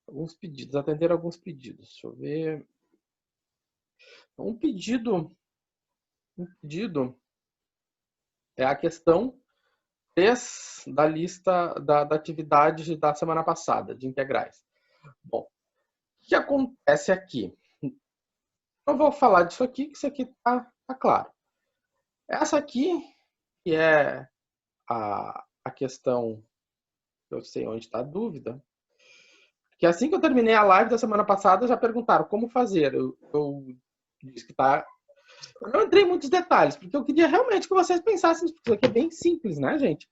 alguns pedidos, atender alguns pedidos. Deixa eu ver. Um pedido é a questão 3 da lista da atividade da semana passada, de integrais. Bom, o que acontece aqui? Eu vou falar disso aqui, que isso aqui tá claro. Essa aqui, que é a questão, eu sei onde está a dúvida, que assim que eu terminei a live da semana passada, já perguntaram como fazer. Eu disse que tá. Eu não entrei em muitos detalhes, porque eu queria realmente que vocês pensassem nisso, porque isso aqui é bem simples, né, gente?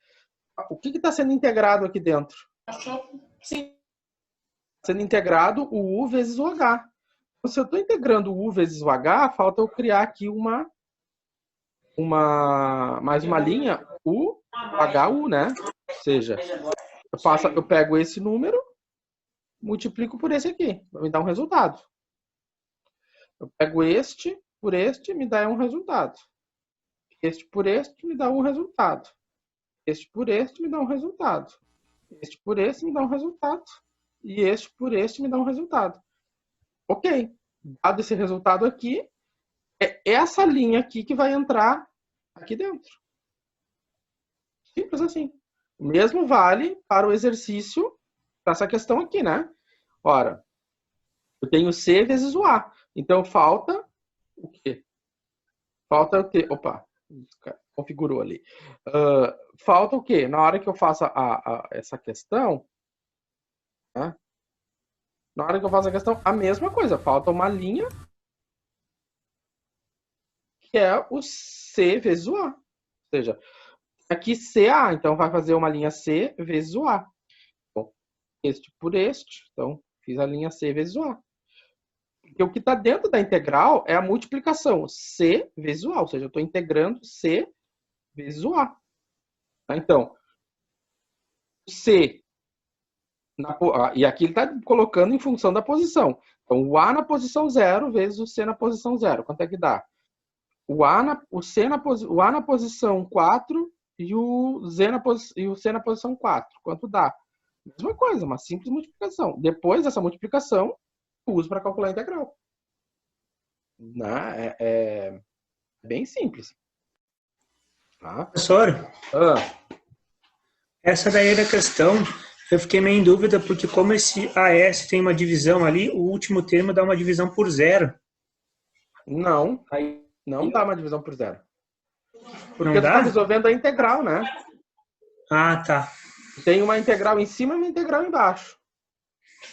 O que está sendo integrado aqui dentro? Sim. Sendo integrado o U vezes o H. Então, se eu estou integrando o U vezes o H, falta eu criar aqui mais uma linha U, HU, né? Ou seja, eu pego esse número, multiplico por esse aqui, vai me dar um resultado. Eu pego este por este, me dá um resultado. Este por este, me dá um resultado. Este por este, me dá um resultado. Este por este, me dá um resultado. E este por este, me dá um resultado. Ok. Dado esse resultado aqui, é essa linha aqui que vai entrar aqui dentro. Simples assim. O mesmo vale para o exercício, para essa questão aqui, né? Ora, eu tenho C vezes o A. Então, falta o quê? Falta o quê? Opa, configurou ali. Falta o quê? Na hora que eu faço essa questão, né? Na hora que eu faço a questão, a mesma coisa. Falta uma linha que é o C vezes o A. Ou seja, aqui CA, então vai fazer uma linha C vezes o A. Então, este por este, então fiz a linha C vezes o A. Porque o que está dentro da integral é a multiplicação C vezes o A, ou seja, eu estou integrando C vezes o A. Então, C, e aqui ele está colocando em função da posição. Então, o A na posição 0 vezes o C na posição 0. Quanto é que dá? O A na posição 4 e o C na posição 4. Quanto dá? Mesma coisa, uma simples multiplicação. Depois dessa multiplicação, eu uso para calcular a integral. Né? É bem simples. Tá? Professor, essa daí era a questão. Eu fiquei meio em dúvida, porque como esse AS tem uma divisão ali, o último termo dá uma divisão por zero. Não, Aí, não dá uma divisão por zero. não Porque tu está dá? resolvendo a integral, né? Ah, tá. Tem uma integral em cima e uma integral embaixo.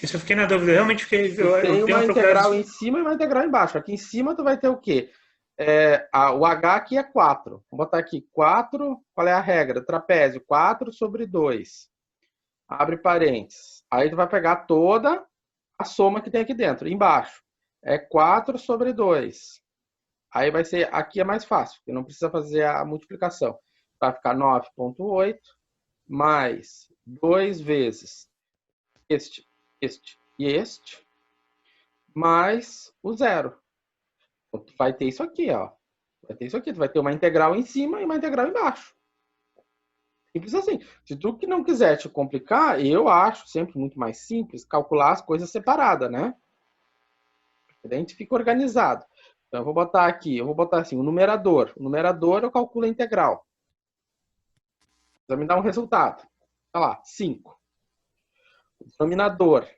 Isso eu fiquei na dúvida. Realmente fiquei, Tu tem eu tenho uma uma procurada. integral em cima e uma integral embaixo. Aqui em cima tu vai ter o quê? O H aqui é 4. Vou botar aqui 4. Qual é a regra? Trapézio 4 sobre 2. Abre parênteses. Aí tu vai pegar toda a soma que tem aqui dentro. Embaixo é 4 sobre 2. Aí vai ser, aqui é mais fácil, porque não precisa fazer a multiplicação. Vai ficar 9,8 mais 2 vezes este e este, mais o zero. Então, tu vai ter isso aqui, ó. Vai ter isso aqui. Tu vai ter uma integral em cima e uma integral embaixo. Simples assim. Se tu que não quiser te complicar, eu acho sempre muito mais simples calcular as coisas separadas, né? A gente fica organizado. Então, eu vou botar assim, o numerador. O numerador eu calculo a integral. Vai me dar um resultado. Olha lá, 5. O denominador.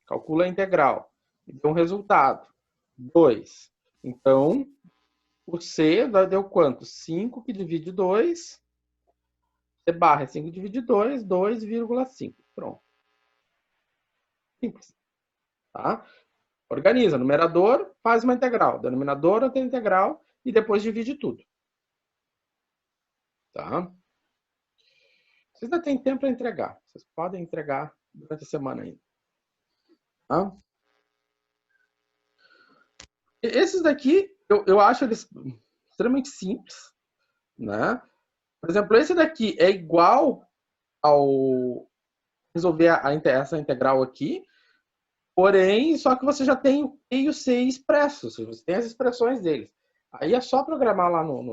Calcula a integral. Me deu um resultado. 2. Então, o C deu quanto? 5 que divide 2. C barra é 5 divide 2, 2,5. Pronto. Simples. Tá? Organiza. Numerador, faz uma integral. Denominador, outra integral. E depois divide tudo. Tá? Vocês ainda têm tempo para entregar. Vocês podem entregar durante a semana ainda. Tá? Esses daqui, eu acho eles extremamente simples. Né? Por exemplo, esse daqui é igual ao resolver essa integral aqui, porém, só que você já tem o P e o C expressos, você tem as expressões deles. Aí é só programar lá no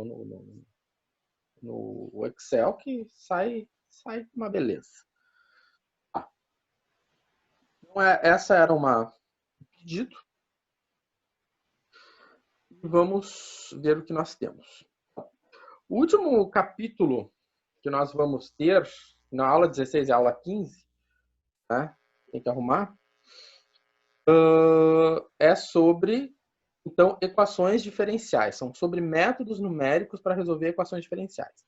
Excel que sai uma beleza. Então, essa era um pedido. Vamos ver o que nós temos. O último capítulo que nós vamos ter, na aula 16 e aula 15, né? Tem que arrumar, é sobre, então, equações diferenciais. São sobre métodos numéricos para resolver equações diferenciais.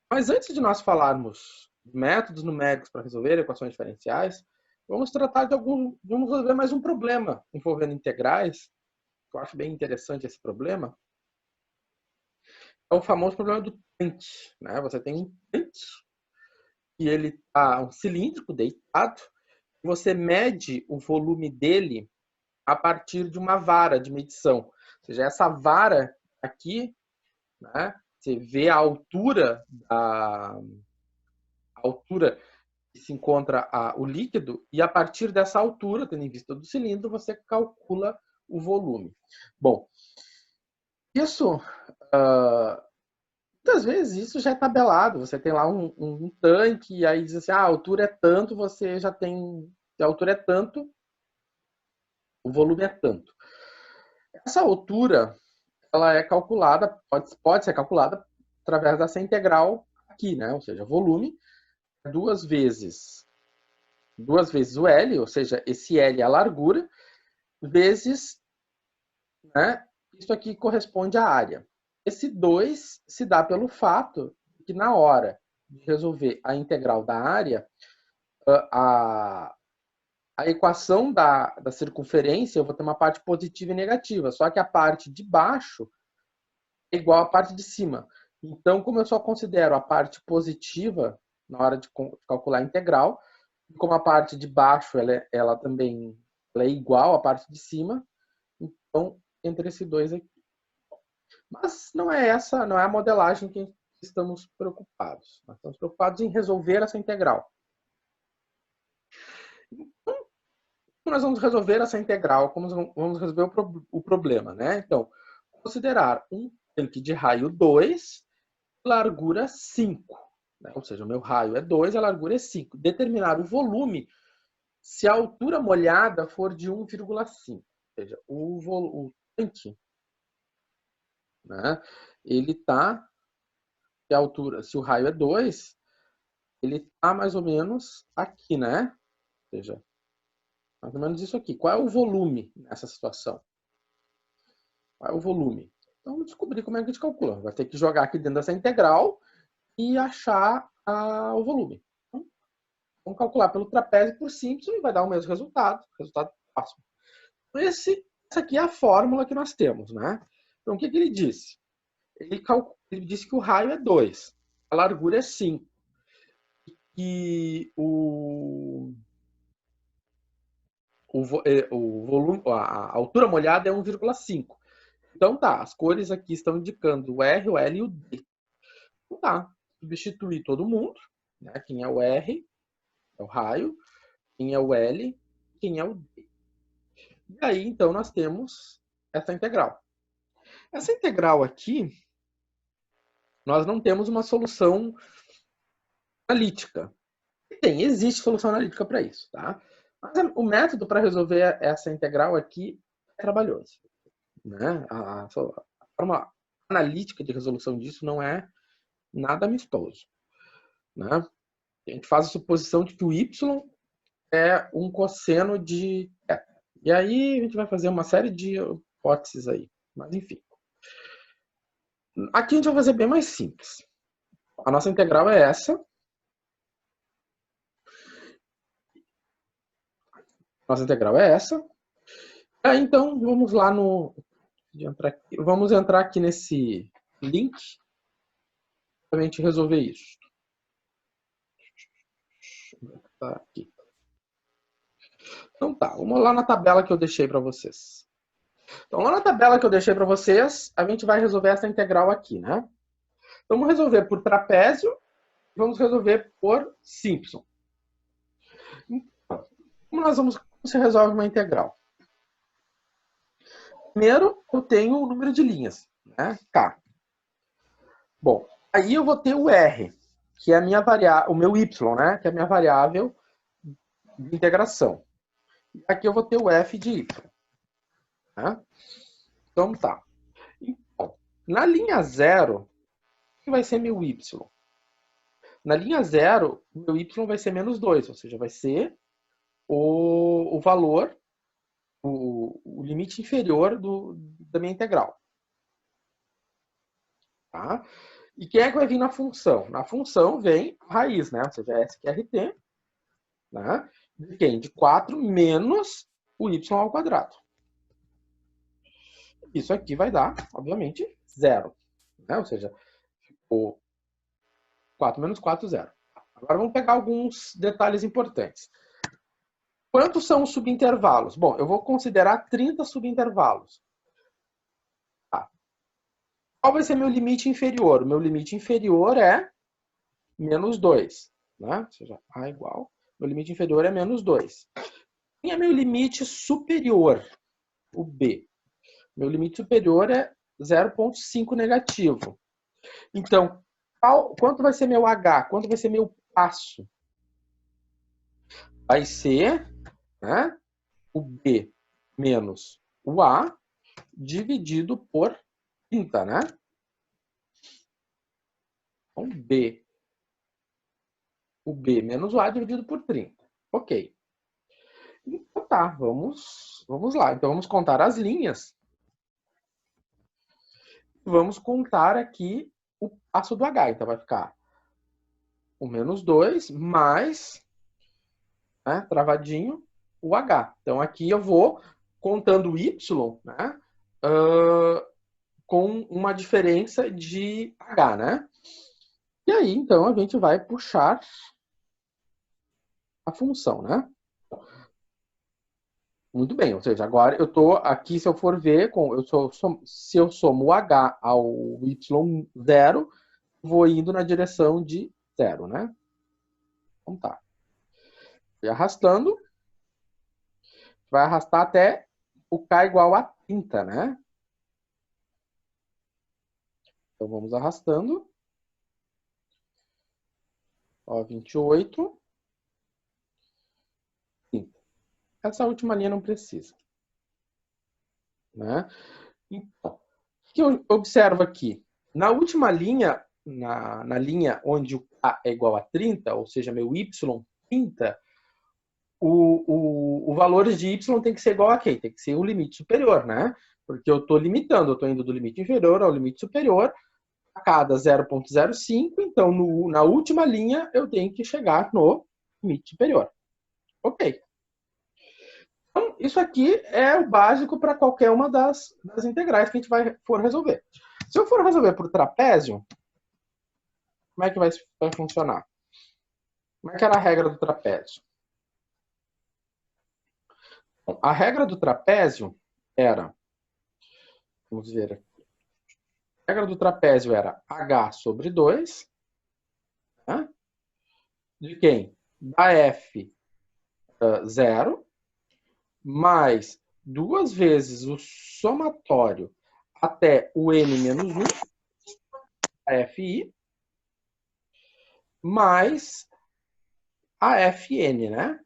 Mas antes de nós falarmos de métodos numéricos para resolver equações diferenciais, vamos tratar vamos resolver mais um problema envolvendo integrais. Eu acho bem interessante esse problema. É o famoso problema do tanque, né? Você tem um tanque e ele está um cilíndrico deitado. Você mede o volume dele a partir de uma vara de medição. Ou seja, essa vara aqui, né? Você vê a altura que se encontra o líquido e a partir dessa altura, tendo em vista do cilindro, você calcula o volume. Bom, isso muitas vezes isso já é tabelado. Você tem lá um tanque e aí diz assim, a altura é tanto, você já tem, se a altura é tanto, o volume é tanto. Essa altura, ela é calculada, pode ser calculada através dessa integral aqui, né? Ou seja, volume é duas vezes o L, ou seja, esse L é a largura, vezes, né? Isso aqui corresponde à área. Esse 2 se dá pelo fato que na hora de resolver a integral da área, a equação da circunferência, eu vou ter uma parte positiva e negativa, só que a parte de baixo é igual à parte de cima. Então, como eu só considero a parte positiva na hora de calcular a integral, como a parte de baixo ela também é igual à parte de cima, então, entre esses dois aqui. Mas não é a modelagem que estamos preocupados. Nós estamos preocupados em resolver essa integral. Então, como nós vamos resolver essa integral? Como vamos resolver o problema, né? Então, considerar um tanque de raio 2, largura 5. Né? Ou seja, o meu raio é 2, a largura é 5. Determinar o volume se a altura molhada for de 1,5. Ou seja, o tanque, né? Ele está, a altura, se o raio é 2, ele está mais ou menos aqui, né? Ou seja, mais ou menos isso aqui. Qual é o volume nessa situação? Qual é o volume? Então, vamos descobrir como é que a gente calcula. Vai ter que jogar aqui dentro dessa integral e achar o volume. Então, vamos calcular pelo trapézio por simples e vai dar o mesmo resultado próximo. Então, essa aqui é a fórmula que nós temos, né? Então, o que ele disse? Ele disse que o raio é 2, a largura é 5. E o volume, a altura molhada é 1,5. Então tá, as cores aqui estão indicando o R, o L e o D. Então tá, substituir todo mundo, né? Quem é o R é o raio, quem é o L, quem é o D. E aí então nós temos essa integral. Essa integral aqui, nós não temos uma solução analítica. Existe solução analítica para isso, tá? Mas o método para resolver essa integral aqui é trabalhoso, né? A forma analítica de resolução disso não é nada amistoso, né? A gente faz a suposição de que o y é um cosseno de θ. E aí a gente vai fazer uma série de hipóteses aí, mas enfim. Aqui a gente vai fazer bem mais simples. A nossa integral é essa. Nossa integral é essa. Então, vamos lá vamos entrar aqui nesse link para a gente resolver isso. Tá aqui. Então tá, vamos lá na tabela que eu deixei para vocês. Então, lá na tabela que eu deixei para vocês, a gente vai resolver essa integral aqui, né? Então, vamos resolver por trapézio e vamos resolver por Simpson. Então, como se resolve uma integral? Primeiro, eu tenho o número de linhas, né? K. Bom, aí eu vou ter o R, que é a minha variável, o meu Y, né? Que é a minha variável de integração. E aqui eu vou ter o f de y. Né? Então tá. Então, na linha 0, o que vai ser meu y? Na linha 0, o meu y vai ser menos 2, ou seja, vai ser o valor, o limite inferior da minha integral. Tá? E quem é que vai vir na função? Na função vem a raiz, né? Ou seja, SQRT, né? De quem? De 4 menos o y ao quadrado. Isso aqui vai dar, obviamente, 0. Né? Ou seja, ficou 4 menos 4, 0. Agora vamos pegar alguns detalhes importantes. Quantos são os subintervalos? Bom, eu vou considerar 30 subintervalos. Tá. Qual vai ser meu limite inferior? O meu limite inferior é menos 2. Né? Ou seja, A igual. Meu limite inferior é menos 2. Quem é meu limite superior? O B. Meu limite superior é 0,5 negativo. Então, quanto vai ser meu H? Quanto vai ser meu passo? Vai ser, né, o B menos o A dividido por 30, né? Então, o B menos o A dividido por 30. Ok. Então tá, vamos lá. Então vamos contar as linhas. Vamos contar aqui o passo do H. Então vai ficar o menos 2 mais, né, travadinho, o H. Então aqui eu vou contando o Y, né, com uma diferença de H, né? E aí, então, a gente vai puxar a função, né? Muito bem, ou seja, agora eu estou aqui, se eu for ver, se eu somo o H ao Y0, vou indo na direção de 0, né? Então tá. E arrastando, vai arrastar até o K igual a 30, né? Então vamos arrastando. Ó, 28. 30. Essa última linha não precisa. Né? Então, o que eu observo aqui? Na última linha, na linha onde o K é igual a 30, ou seja, meu Y 30, o valor de Y tem que ser igual a quem? Tem que ser o limite superior, né? Porque eu estou limitando, eu estou indo do limite inferior ao limite superior a cada 0,05, então na última linha eu tenho que chegar no limite superior. Ok. Então, isso aqui é o básico para qualquer uma das integrais que a gente for resolver. Se eu for resolver por trapézio, como é que vai funcionar? Como é que era a regra do trapézio? Bom, a regra do trapézio era, vamos ver aqui, a regra do trapézio era H sobre 2, né? De quem? Da F 0, mais 2 vezes o somatório até o n menos 1, a FI, mais a Fn, né?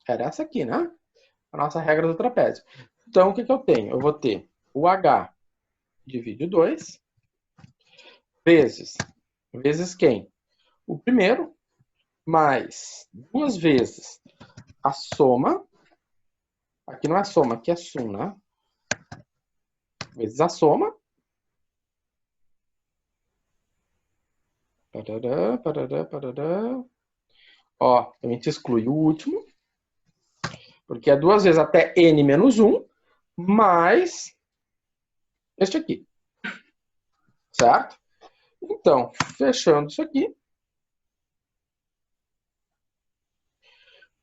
Era essa aqui, né? A nossa regra do trapézio. Então, o que eu tenho? Eu vou ter o H divide 2, vezes quem? O primeiro, mais 2 vezes a soma. Aqui não é soma, aqui é sum, né? Vezes a soma. Parará, parará, parará. Ó, a gente exclui o último, porque é 2 vezes até n menos 1, mais este aqui. Certo? Então, fechando isso aqui,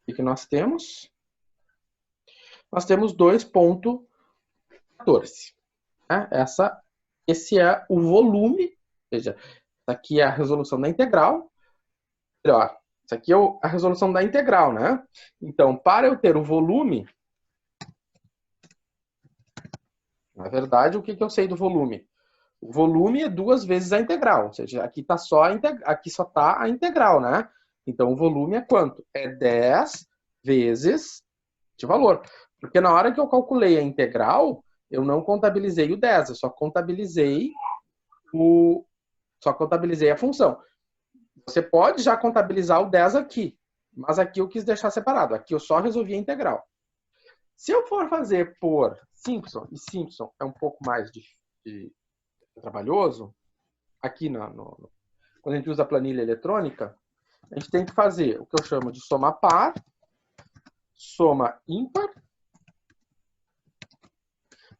o que nós temos? Nós temos 2,14. Né? Esse é o volume, ou seja, essa aqui é a resolução da integral. Melhor, isso aqui é a resolução da integral, né? Então, para eu ter o volume, na verdade, o que eu sei do volume? O volume é 2 vezes a integral, ou seja, aqui só está a integral, né? Então, o volume é quanto? É 10 vezes de valor. Porque na hora que eu calculei a integral, eu não contabilizei o 10, eu só contabilizei a função. Você pode já contabilizar o 10 aqui, mas aqui eu quis deixar separado. Aqui eu só resolvi a integral. Se eu for fazer por Simpson, e Simpson é um pouco mais trabalhoso, aqui quando a gente usa a planilha eletrônica, a gente tem que fazer o que eu chamo de soma par, soma ímpar,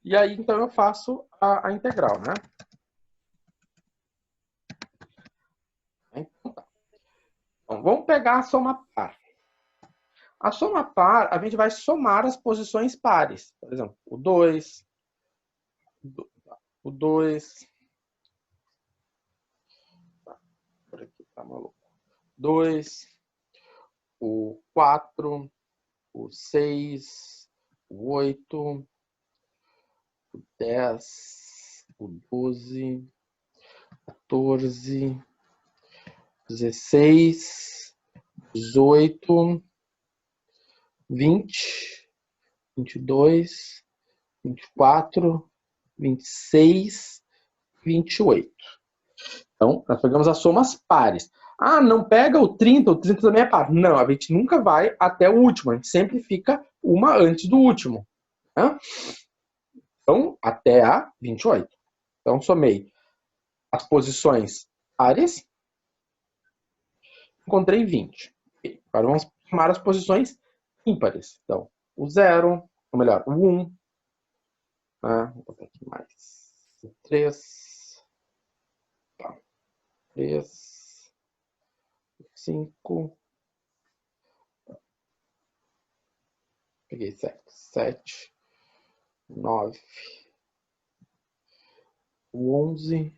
e aí então eu faço a integral, né? Então, vamos pegar a soma par. A soma par, a gente vai somar as posições pares. Por exemplo, o 2, o 2, por aqui tá maluco. 2, o 4, o 6, o 8, o 10, o 12, 14, 16, 18, 20, 22, 24, 26, 28. Então, nós pegamos as somas pares. Ah, não pega o 30 também é par. Não, a gente nunca vai até o último, a gente sempre fica uma antes do último. Né? Então, até a 28. Então, somei as posições pares, encontrei 20. Agora vamos somar as posições ímpares. Então, o 0, ou melhor, o 1, né? Vou botar aqui mais 3, 3, 5, peguei 7, 9, o 11,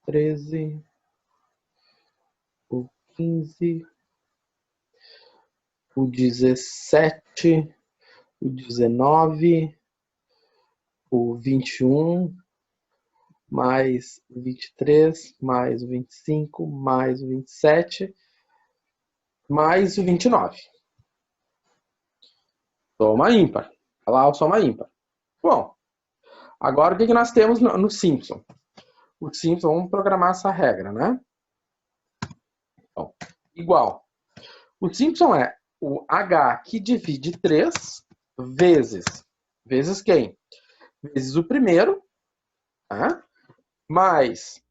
13, o 15, o 17, o 19, o 21, mais o 23, mais o 25, mais o 27, mais o 29. Soma ímpar. Olha lá o soma ímpar. Bom, agora o que nós temos no Simpson? O Simpson, vamos programar essa regra, né? Então, igual. O Simpson é o H que divide 3 vezes quem? Vezes o primeiro, tá? Mais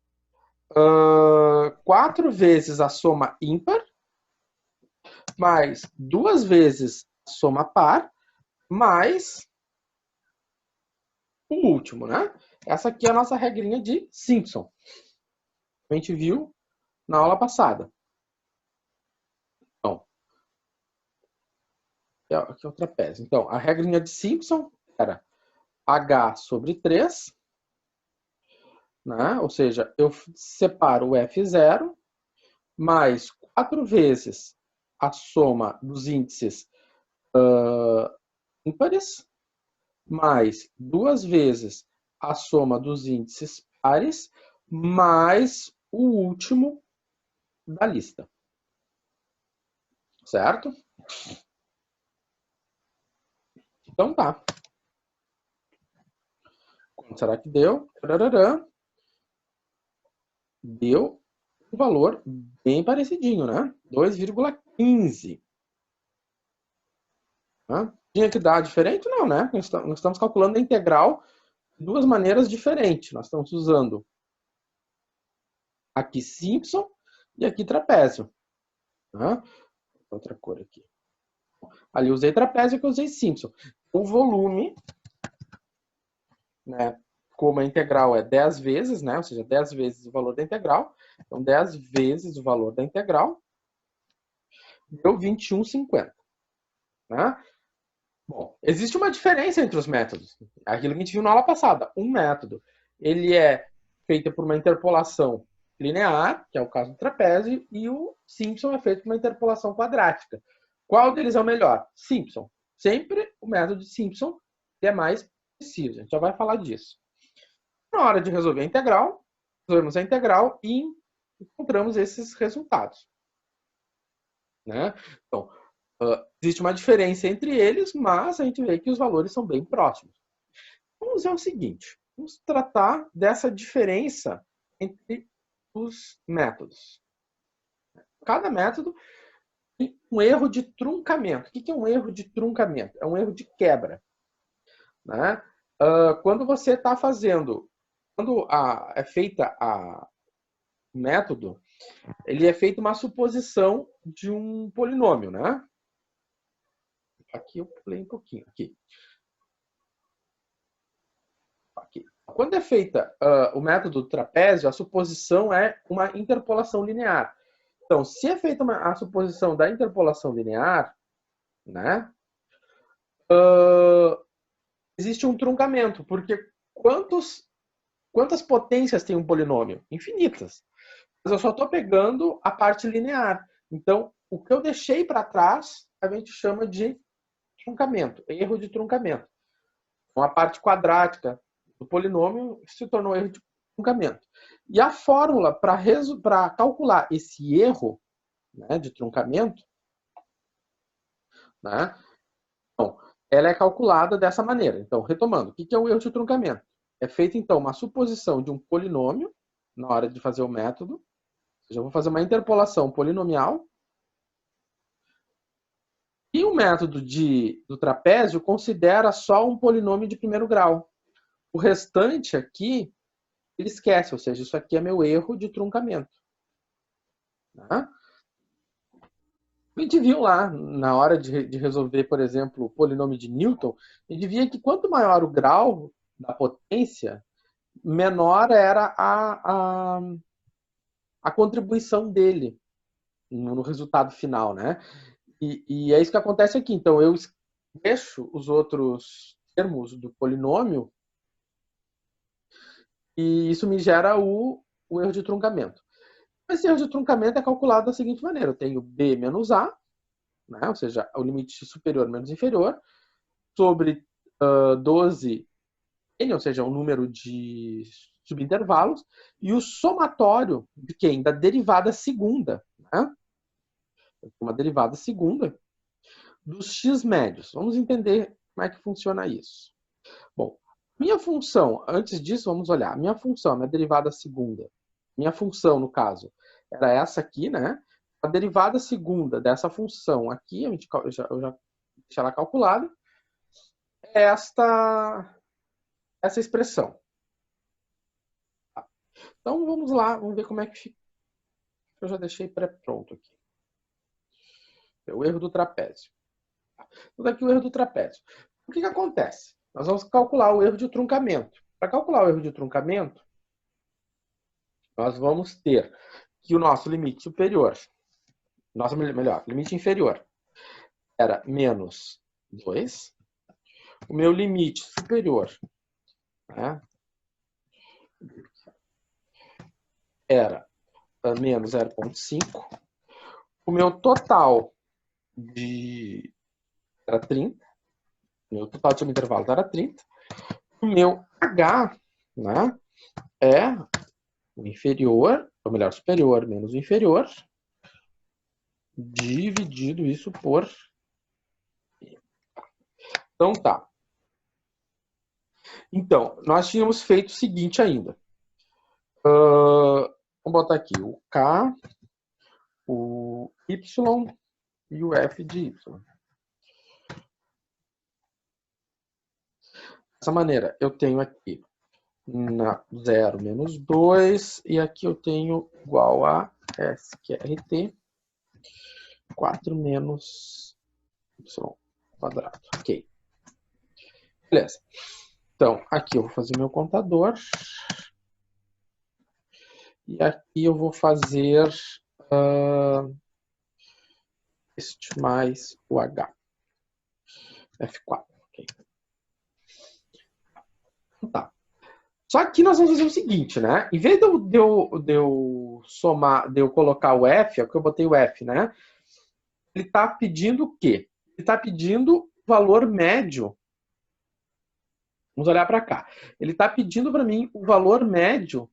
4 vezes a soma ímpar, mais 2 vezes a soma par, mais o último, né? Essa aqui é a nossa regrinha de Simpson. A gente viu na aula passada. Então, aqui é o trapézio. Então, a regrinha de Simpson era H sobre 3, né? Ou seja, eu separo o F0 mais 4 vezes a soma dos índices ímpares, mais 2 vezes a soma dos índices pares, mais o último da lista. Certo? Então tá. Quanto será que deu? Deu um valor bem parecidinho, né? 2,15. Tinha que dar diferente? Não, né? Nós estamos calculando a integral de duas maneiras diferentes. Nós estamos usando aqui Simpson e aqui trapézio. Outra cor aqui. Ali usei trapézio, aqui usei Simpson. O volume, né? Como a integral é 10 vezes, né? Ou seja, 10 vezes o valor da integral. Então, 10 vezes o valor da integral deu 21,50. Né? Bom, existe uma diferença entre os métodos. Aquilo que a gente viu na aula passada. Um método, ele é feito por uma interpolação linear, que é o caso do trapézio, e o Simpson é feito por uma interpolação quadrática. Qual deles é o melhor? Simpson. Sempre o método de Simpson é mais preciso. A gente já vai falar disso. Na hora de resolver a integral, resolvemos a integral e encontramos esses resultados. Né? Então, Existe uma diferença entre eles, mas a gente vê que os valores são bem próximos. Vamos ver o seguinte, vamos tratar dessa diferença entre os métodos. Cada método tem um erro de truncamento. O que é um erro de truncamento? É um erro de quebra. Né? Quando você está fazendo, quando é feita o método, ele é feita uma suposição de um polinômio, né? Aqui eu pulei um pouquinho. Aqui. Quando é feita o método do trapézio, a suposição é uma interpolação linear. Então, se é feita a suposição da interpolação linear, né? Existe um truncamento, porque quantas potências tem um polinômio? Infinitas. Mas eu só estou pegando a parte linear. Então, o que eu deixei para trás, a gente chama de truncamento, erro de truncamento. Então, a parte quadrática do polinômio se tornou erro de truncamento. E a fórmula para calcular esse erro, né, de truncamento, né, então, ela é calculada dessa maneira. Então, retomando, o que é o erro de truncamento? É feita, então, uma suposição de um polinômio na hora de fazer o método. Ou seja, eu vou fazer uma interpolação polinomial. E o método do trapézio considera só um polinômio de primeiro grau. O restante aqui, ele esquece. Ou seja, isso aqui é meu erro de truncamento. Tá? A gente viu lá, na hora de resolver, por exemplo, o polinômio de Newton, a gente via que quanto maior o grau da potência, menor era a contribuição dele no resultado final, né? E é isso que acontece aqui. Então, eu deixo os outros termos do polinômio e isso me gera o erro de truncamento. Esse erro de truncamento é calculado da seguinte maneira. Eu tenho b menos a, né? Ou seja, o limite superior menos inferior, sobre 12n, ou seja, o número de subintervalos, e o somatório de quem? Da derivada segunda. Né? Uma derivada segunda dos x médios. Vamos entender como é que funciona isso. Bom, minha função, antes disso, vamos olhar. Minha função, minha derivada segunda. Minha função, no caso, era essa aqui, né? A derivada segunda dessa função aqui, eu já deixei ela calculada, é essa expressão. Então, vamos lá, vamos ver como é que fica. Eu já deixei pré-pronto aqui. É o erro do trapézio. Então, aqui o erro do trapézio. O que acontece? Nós vamos calcular o erro de truncamento. Para calcular o erro de truncamento, nós vamos ter que o nosso limite superior, limite inferior, era menos 2. O meu limite superior, né, era menos 0,5. O meu total era 30. O meu total de subintervalo era 30. O meu H, né, é o inferior, ou melhor, superior menos o inferior, dividido isso por... Então, tá. Então, nós tínhamos feito o seguinte ainda. Vamos botar aqui o K, o Y e o F de Y. Dessa maneira, eu tenho aqui 0 menos 2, e aqui eu tenho igual a SQRT 4 menos Y quadrado. Ok. Beleza. Então, aqui eu vou fazer meu contador. E aqui eu vou fazer este mais o H. F4. Ok. Tá. Só que nós vamos fazer o seguinte, né? Em vez de eu somar, de eu colocar o F, é o que eu botei o F, né? Ele está pedindo o quê? Ele está pedindo o valor médio. Vamos olhar para cá. Ele está pedindo para mim o valor médio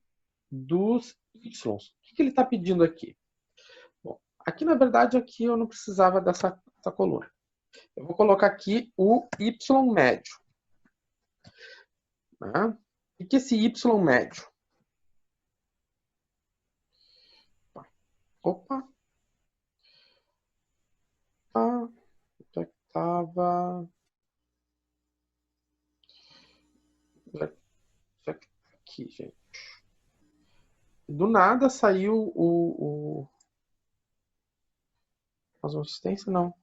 dos Y. O que ele está pedindo aqui? Bom, aqui, na verdade, aqui eu não precisava dessa coluna. Eu vou colocar aqui o y médio. Né? O que é esse y médio? Opa! Ah, já estava... Aqui, gente. Do nada saiu o... Razão de assistência, não.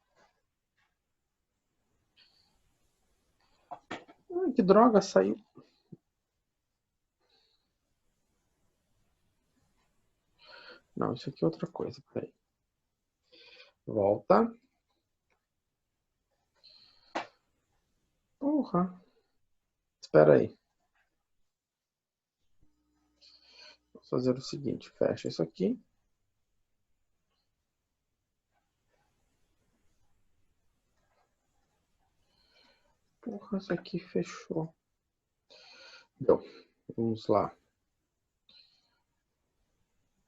Que droga, saiu. Não, isso aqui é outra coisa. Peraí. Volta. Porra. Espera aí. Vou fazer o seguinte. Fecha isso aqui. Porra, isso aqui fechou. Deu. Vamos lá.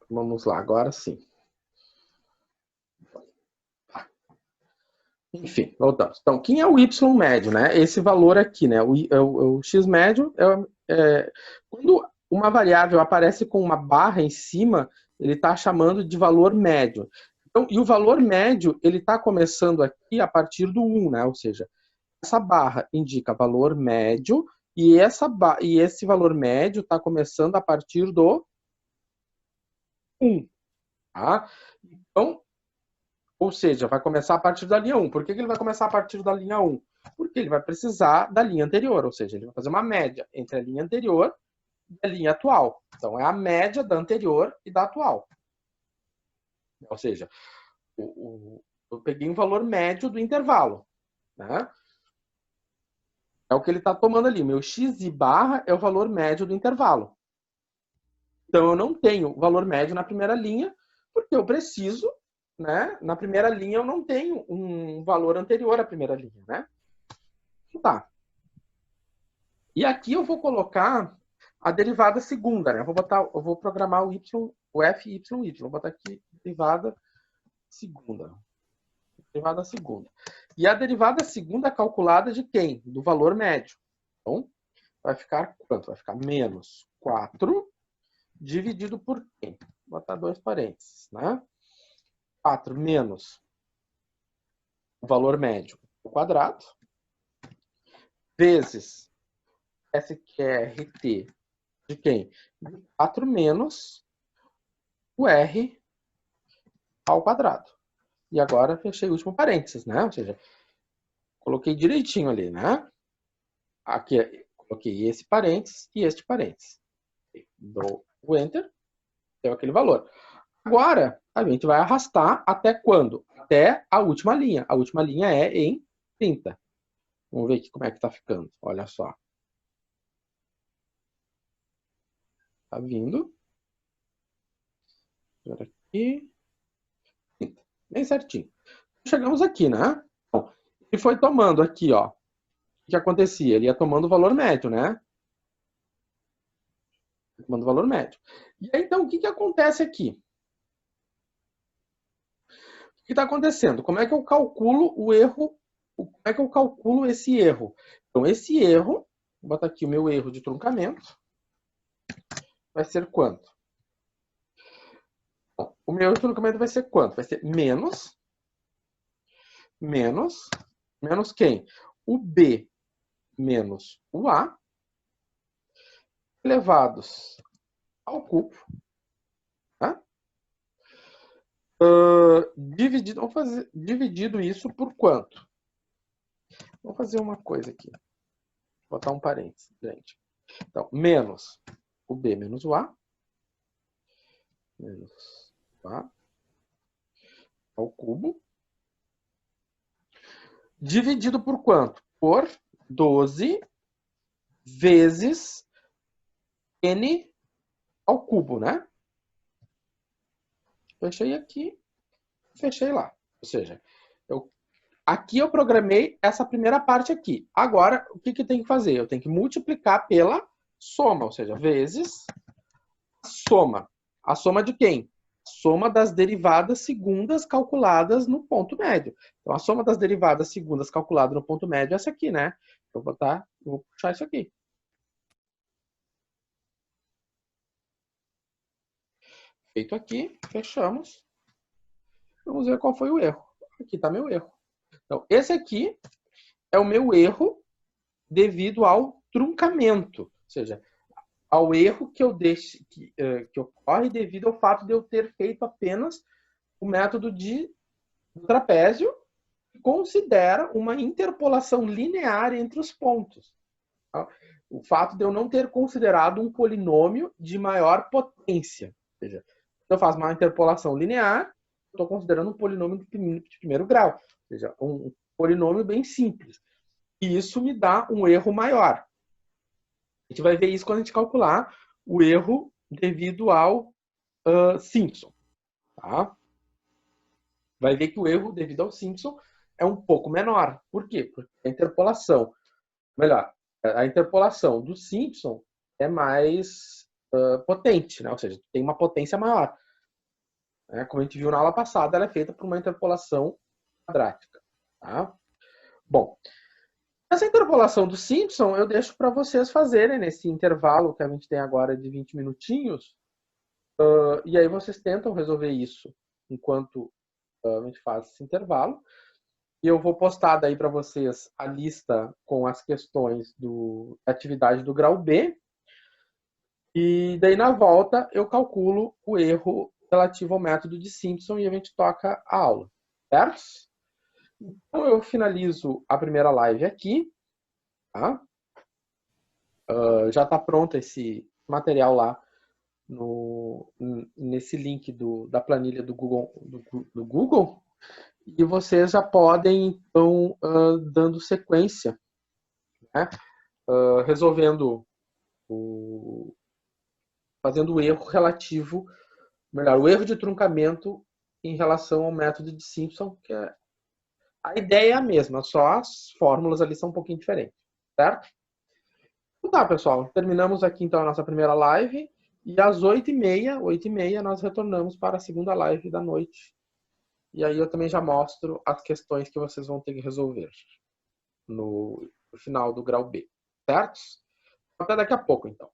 Vamos lá, agora sim. Enfim, voltamos. Então, quem é o y médio, né? Esse valor aqui, né? O x médio quando uma variável aparece com uma barra em cima, ele está chamando de valor médio. Então, e o valor médio, ele está começando aqui a partir do 1, né? Ou seja, essa barra indica valor médio e esse valor médio está começando a partir do 1. Tá? Então, ou seja, vai começar a partir da linha 1. Por que ele vai começar a partir da linha 1? Porque ele vai precisar da linha anterior, ou seja, ele vai fazer uma média entre a linha anterior e a linha atual. Então, é a média da anterior e da atual. Ou seja, eu peguei um valor médio do intervalo. Né? É o que ele está tomando ali. Meu x e barra é o valor médio do intervalo. Então, eu não tenho valor médio na primeira linha, porque eu preciso... Né? Na primeira linha eu não tenho um valor anterior à primeira linha, né? Tá. E aqui eu vou colocar a derivada segunda, né? Eu vou programar o f, y, y. Vou botar aqui derivada segunda. Derivada segunda. E a derivada segunda é calculada de quem? Do valor médio. Então, vai ficar quanto? Vai ficar menos 4 dividido por quem? Vou botar 2 parênteses, né? 4 menos o valor médio ao quadrado, vezes SQRT de quem? De 4 menos o R ao quadrado. E agora fechei o último parênteses, né? Ou seja, coloquei direitinho ali, né? Aqui coloquei esse parênteses e este parênteses. Dou o Enter, deu aquele valor. Agora, a gente vai arrastar até quando? Até a última linha. A última linha é em 30. Vamos ver aqui como é que está ficando. Olha só. Está vindo. Agora aqui. 30. Bem certinho. Chegamos aqui, né? Bom, ele foi tomando aqui, ó. O que acontecia? Ele ia tomando o valor médio, né? Tomando o valor médio. E aí, então, o que acontece aqui? O que está acontecendo? Como é que eu calculo o erro? Como é que eu calculo esse erro? Então, esse erro, vou botar aqui o meu erro de truncamento, vai ser quanto? Bom, o meu erro de truncamento vai ser quanto? Vai ser menos quem? O B menos o A, elevados ao cubo, tá? Dividido isso por quanto? Vou fazer uma coisa aqui. Vou botar um parênteses, gente. Então, menos o B menos o A. Menos o A ao cubo. Dividido por quanto? Por 12 vezes N ao cubo, né? Fechei aqui, fechei lá. Ou seja, aqui eu programei essa primeira parte aqui. Agora, o que tem que fazer? Eu tenho que multiplicar pela soma, ou seja, vezes a soma. A soma de quem? Soma das derivadas segundas calculadas no ponto médio. Então, a soma das derivadas segundas calculada no ponto médio é essa aqui, né? Eu vou puxar isso aqui. Feito aqui, fechamos. Vamos ver qual foi o erro. Aqui está meu erro. Então, esse aqui é o meu erro devido ao truncamento. Ou seja, ao erro que ocorre devido ao fato de eu ter feito apenas o método do trapézio, que considera uma interpolação linear entre os pontos. Tá? O fato de eu não ter considerado um polinômio de maior potência. Ou seja, se eu faço uma interpolação linear, estou considerando um polinômio de primeiro grau. Ou seja, um polinômio bem simples. E isso me dá um erro maior. A gente vai ver isso quando a gente calcular o erro devido ao Simpson. Tá? Vai ver que o erro devido ao Simpson é um pouco menor. Por quê? Porque a interpolação do Simpson é mais potente, né? Ou seja, tem uma potência maior. Como a gente viu na aula passada, ela é feita por uma interpolação quadrática. Tá? Bom, essa interpolação do Simpson eu deixo para vocês fazerem nesse intervalo que a gente tem agora de 20 minutinhos. E aí vocês tentam resolver isso enquanto a gente faz esse intervalo. E eu vou postar daí para vocês a lista com as questões da atividade do grau B. E daí na volta eu calculo o erro relativo ao método de Simpson e a gente toca a aula, certo? Então eu finalizo a primeira live aqui. Tá? Já está pronto esse material lá nesse link da planilha do Google. E vocês já podem, então, dando sequência, né? Resolvendo fazendo o erro relativo, o erro de truncamento em relação ao método de Simpson, que a ideia é a mesma, só as fórmulas ali são um pouquinho diferentes, certo? Então tá, pessoal, terminamos aqui então a nossa primeira live e às 8h30 nós retornamos para a segunda live da noite. E aí eu também já mostro as questões que vocês vão ter que resolver no final do grau B, certo? Até daqui a pouco, então.